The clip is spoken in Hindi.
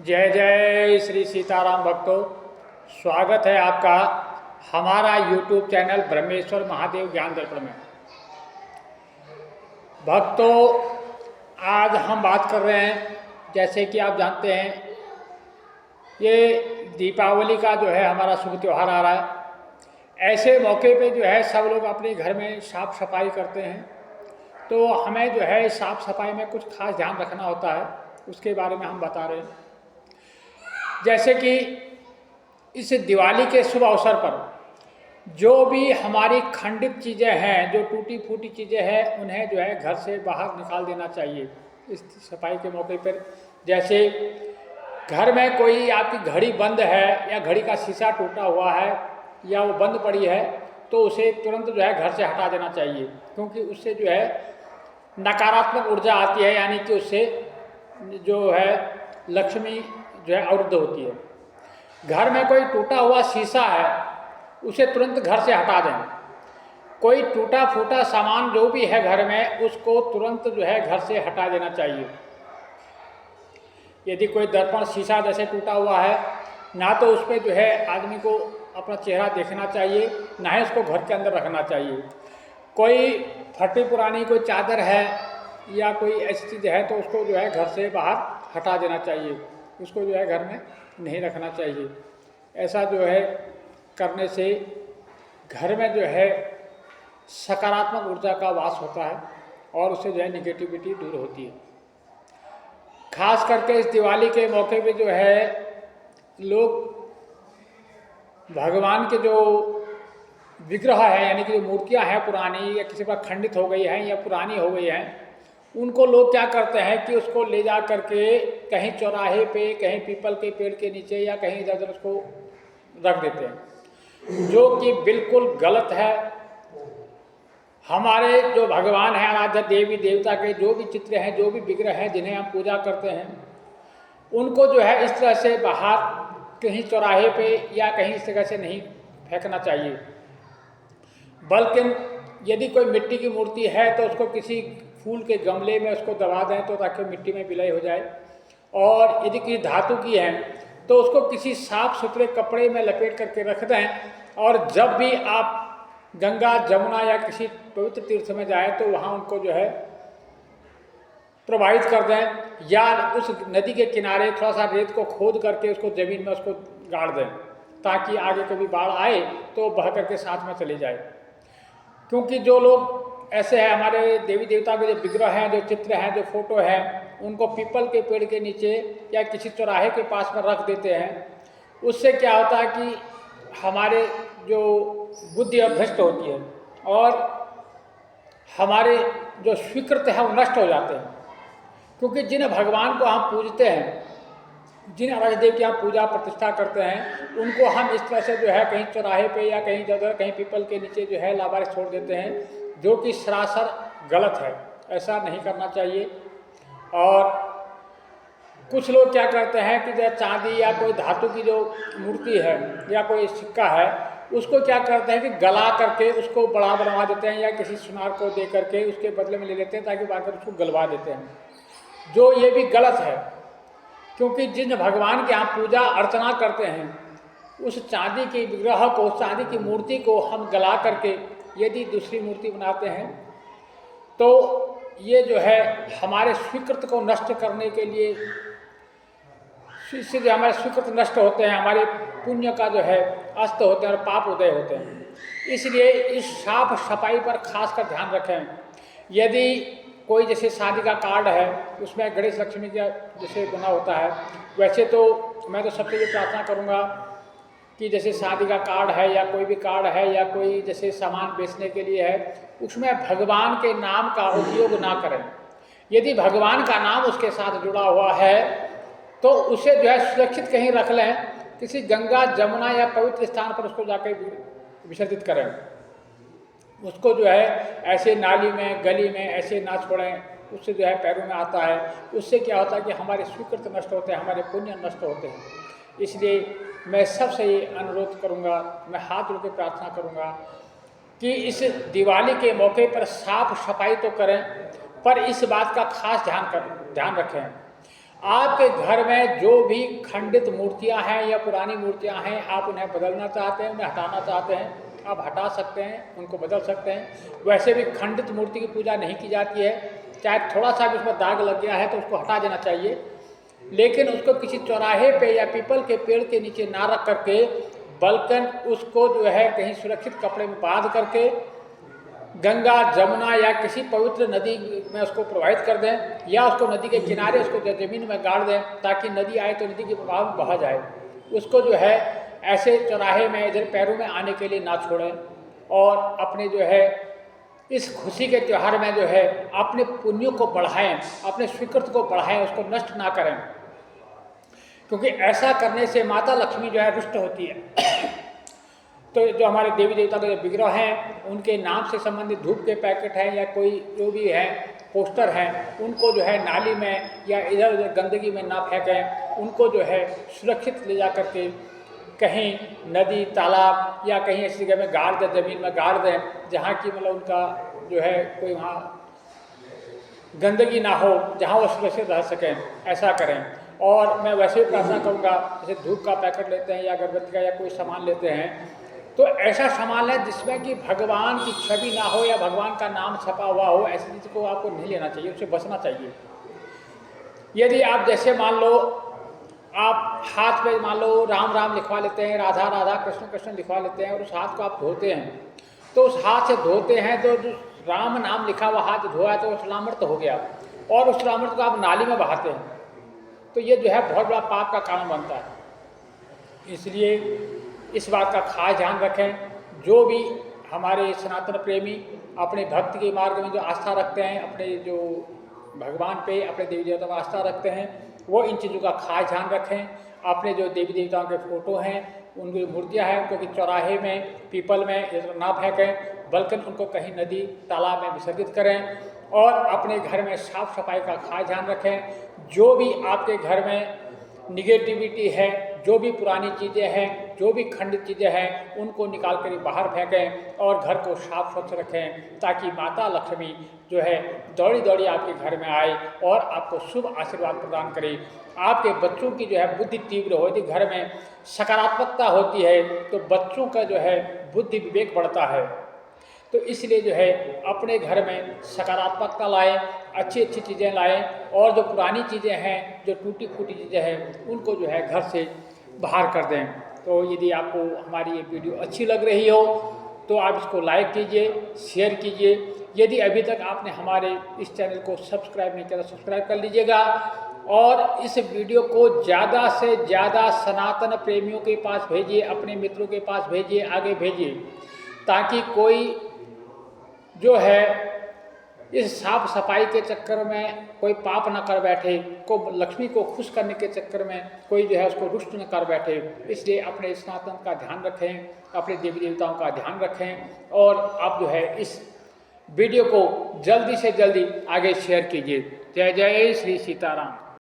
जय जय श्री सीताराम भक्तों, स्वागत है आपका हमारा YouTube चैनल ब्रह्मेश्वर महादेव ज्ञान दर्पण में। भक्तों, आज हम बात कर रहे हैं, जैसे कि आप जानते हैं, ये दीपावली का जो है हमारा शुभ त्यौहार आ रहा है। ऐसे मौके पे जो है सब लोग अपने घर में साफ सफाई करते हैं, तो हमें जो है साफ सफाई में कुछ खास ध्यान रखना होता है, उसके बारे में हम बता रहे हैं। जैसे कि इस दिवाली के शुभ अवसर पर जो भी हमारी खंडित चीज़ें हैं, जो टूटी फूटी चीज़ें हैं, उन्हें जो है घर से बाहर निकाल देना चाहिए इस सफाई के मौके पर। जैसे घर में कोई आपकी घड़ी बंद है या घड़ी का शीशा टूटा हुआ है या वो बंद पड़ी है, तो उसे तुरंत जो है घर से हटा देना चाहिए, क्योंकि उससे जो है नकारात्मक ऊर्जा आती है, यानी कि उससे जो है लक्ष्मी जो है अवरुद्ध होती है। घर में कोई टूटा हुआ शीशा है, उसे तुरंत घर से हटा दें। कोई टूटा फूटा सामान जो भी है घर में, उसको तुरंत जो है घर से हटा देना चाहिए। यदि कोई दर्पण शीशा जैसे टूटा हुआ है, ना तो उस पर जो है आदमी को अपना चेहरा देखना चाहिए, ना ही उसको घर के अंदर रखना चाहिए। कोई फटी पुरानी कोई चादर है या कोई ऐसी चीज़ है, तो उसको जो है घर से बाहर हटा देना चाहिए, उसको जो है घर में नहीं रखना चाहिए। ऐसा जो है करने से घर में जो है सकारात्मक ऊर्जा का वास होता है और उससे जो है निगेटिविटी दूर होती है। खास करके इस दिवाली के मौके पे जो है लोग भगवान के जो विग्रह है, यानी कि जो मूर्तियाँ हैं पुरानी या किसी पर खंडित हो गई हैं या पुरानी हो गई हैं, उनको लोग क्या करते हैं कि उसको ले जा करके कहीं चौराहे पे, कहीं पीपल के पेड़ के नीचे या कहीं इधर उधर उसको रख देते हैं, जो कि बिल्कुल गलत है। हमारे जो भगवान हैं, आराध्य देवी देवता के जो भी चित्र हैं, जो भी विग्रह हैं, जिन्हें हम पूजा करते हैं, उनको जो है इस तरह से बाहर कहीं चौराहे पे या कहीं इस जगह से नहीं फेंकना चाहिए। बल्कि यदि कोई मिट्टी की मूर्ति है तो उसको किसी फूल के गमले में उसको दबा दें, तो ताकि मिट्टी में विलय हो जाए। और यदि किसी धातु की है तो उसको किसी साफ सुथरे कपड़े में लपेट करके रख दें, और जब भी आप गंगा जमुना या किसी पवित्र तीर्थ में जाएं तो वहाँ उनको जो है प्रवाहित कर दें, या उस नदी के किनारे थोड़ा सा रेत को खोद करके उसको ज़मीन में उसको गाड़ दें, ताकि आगे कभी बाढ़ आए तो बह करके साथ में चले जाए। क्योंकि जो लोग ऐसे हैं, हमारे देवी देवता के जो विग्रह हैं, जो चित्र हैं, जो फोटो हैं, उनको पीपल के पेड़ के नीचे या किसी चौराहे के पास में रख देते हैं, उससे क्या होता है कि हमारे जो बुद्धि भ्रष्ट होती है और हमारे जो स्वीकृत है वो नष्ट हो जाते हैं। क्योंकि जिन भगवान को हम पूजते हैं, जिन आराध्य देव की हम पूजा प्रतिष्ठा करते हैं, उनको हम इस तरह से जो है कहीं चौराहे पे या कहीं जगह कहीं पीपल के नीचे जो है लावारिस छोड़ देते हैं, जो कि सरासर गलत है। ऐसा नहीं करना चाहिए। और कुछ लोग क्या करते हैं कि जब चांदी या कोई धातु की जो मूर्ति है या कोई सिक्का है, उसको क्या करते हैं कि गला करके उसको बड़ा बनवा देते हैं, या किसी सुनार को दे करके उसके बदले में ले लेते हैं, ताकि बाकर उसको गलवा देते हैं, जो ये भी गलत है। क्योंकि जिन भगवान की आप पूजा अर्चना करते हैं, उस चांदी के विग्रह को, चांदी की मूर्ति को हम गला करके यदि दूसरी मूर्ति बनाते हैं, तो ये जो है हमारे स्वीकृत को नष्ट करने के लिए, इससे जो हमारे स्वीकृत नष्ट होते हैं, हमारे पुण्य का जो है अस्त होते हैं और पाप उदय होते हैं। इसलिए इस साफ सफाई पर खास कर ध्यान रखें। यदि कोई जैसे शादी का कार्ड है, उसमें गणेश लक्ष्मी का जैसे बना होता है, वैसे तो मैं तो सबसे ये प्रार्थना करूँगा कि जैसे शादी का कार्ड है या कोई भी कार्ड है या कोई जैसे सामान बेचने के लिए है, उसमें भगवान के नाम का उपयोग ना करें। यदि भगवान का नाम उसके साथ जुड़ा हुआ है तो उसे जो है सुरक्षित कहीं रख लें, किसी गंगा जमुना या पवित्र स्थान पर उसको जाकर विसर्जित करें। उसको जो है ऐसे नाली में, गली में ऐसे ना छोड़ें, उससे जो है पैरों में आता है। उससे क्या होता है कि हमारे स्वीकृत नष्ट होते हैं, हमारे पुण्य नष्ट होते हैं। इसलिए मैं सबसे ये अनुरोध करूँगा, मैं हाथ जोड़ के प्रार्थना करूँगा कि इस दिवाली के मौके पर साफ सफाई तो करें, पर इस बात का खास ध्यान रखें। आपके घर में जो भी खंडित मूर्तियां हैं या पुरानी मूर्तियां हैं, आप उन्हें बदलना चाहते हैं, उन्हें हटाना चाहते हैं, आप हटा सकते हैं, उनको बदल सकते हैं। वैसे भी खंडित मूर्ति की पूजा नहीं की जाती है, चाहे थोड़ा सा भी उसमें दाग लग गया है तो उसको हटा देना चाहिए, लेकिन उसको किसी चौराहे पे या पीपल के पेड़ के नीचे ना रख करके, बल्कि उसको जो है कहीं सुरक्षित कपड़े में बांध करके गंगा, जमुना या किसी पवित्र नदी में उसको प्रवाहित कर दें, या उसको नदी के किनारे उसको ज़मीन में गाड़ दें, ताकि नदी आए तो नदी के प्रभाव में बहा जाए। उसको जो है ऐसे चौराहे में इधर पैरों में आने के लिए ना छोड़ें, और अपने जो है इस खुशी के त्यौहार में जो है अपने पुण्यों को बढ़ाएं, अपने स्वीकृत को बढ़ाएं, उसको नष्ट ना करें, क्योंकि ऐसा करने से माता लक्ष्मी जो है रुष्ट होती है। तो जो हमारे देवी देवता के जो विग्रह हैं, उनके नाम से संबंधित धूप के पैकेट हैं या कोई जो भी है पोस्टर हैं, उनको जो है नाली में या इधर उधर गंदगी में ना फेंकें, उनको जो है सुरक्षित ले जा करके कहीं नदी, तालाब या कहीं ऐसी जगह में गाड़ दें, ज़मीन में गाड़ दें, जहाँ की मतलब उनका जो है कोई वहाँ गंदगी ना हो, जहाँ वो सुरक्षित रह सकें, ऐसा करें। और मैं वैसे ही प्रार्थना करूँगा, जैसे धूप का पैकेट लेते हैं या अगरबत्ती का या कोई सामान लेते हैं, तो ऐसा सामान है जिसमें कि भगवान की छवि ना हो या भगवान का नाम छपा हुआ हो, ऐसी चीज़ को आपको नहीं लेना चाहिए, उससे बचना चाहिए। यदि आप जैसे मान लो आप हाथ पे मान लो राम राम लिखवा लेते हैं, राधा राधा, कृष्ण कृष्ण लिखवा लेते हैं, और उस हाथ को आप धोते हैं, तो उस हाथ से धोते हैं तो जो राम नाम लिखा हुआ हाथ धोया तो उस रामृत हो गया, और उस रामृत को आप नाली में बहाते हैं, तो ये जो है बहुत बड़ा पाप का कारण बनता है। इसलिए इस बात का खास ध्यान रखें। जो भी हमारे सनातन प्रेमी अपने भक्ति के मार्ग में जो आस्था रखते हैं, अपने जो भगवान पे, अपने देवी देवता पर आस्था रखते हैं, वो इन चीज़ों का खास ध्यान रखें। अपने जो देवी देवताओं के फोटो हैं, उनकी मूर्तियां हैं, उनको चौराहे में, पीपल में ना फेंकें, बल्कि उनको कहीं नदी, तालाब में विसर्जित करें, और अपने घर में साफ सफाई का खास ध्यान रखें। जो भी आपके घर में निगेटिविटी है, जो भी पुरानी चीज़ें हैं, जो भी खंडित चीज़ें हैं, उनको निकाल कर बाहर फेंकें और घर को साफ स्वच्छ रखें, ताकि माता लक्ष्मी जो है दौड़ी दौड़ी आपके घर में आए और आपको शुभ आशीर्वाद प्रदान करे। आपके बच्चों की जो है बुद्धि तीव्र हो, यदि घर में सकारात्मकता होती है तो बच्चों का जो है बुद्धि विवेक बढ़ता है। तो इसलिए जो है अपने घर में सकारात्मकता लाएं, अच्छी अच्छी चीज़ें लाएं, और जो पुरानी चीज़ें हैं, जो टूटी फूटी चीज़ें हैं, उनको जो है घर से बाहर कर दें। तो यदि आपको हमारी ये वीडियो अच्छी लग रही हो तो आप इसको लाइक कीजिए, शेयर कीजिए। यदि अभी तक आपने हमारे इस चैनल को सब्सक्राइब नहीं किया तो सब्सक्राइब कर लीजिएगा, और इस वीडियो को ज़्यादा से ज़्यादा सनातन प्रेमियों के पास भेजिए, अपने मित्रों के पास भेजिए, आगे भेजिए, ताकि कोई जो है इस साफ सफाई के चक्कर में कोई पाप न कर बैठे, को लक्ष्मी को खुश करने के चक्कर में कोई जो है उसको रुष्ट न कर बैठे। इसलिए अपने सनातन का ध्यान रखें, अपने देवी देवताओं का ध्यान रखें, और आप जो है इस वीडियो को जल्दी से जल्दी आगे शेयर कीजिए। जय जय श्री सीताराम।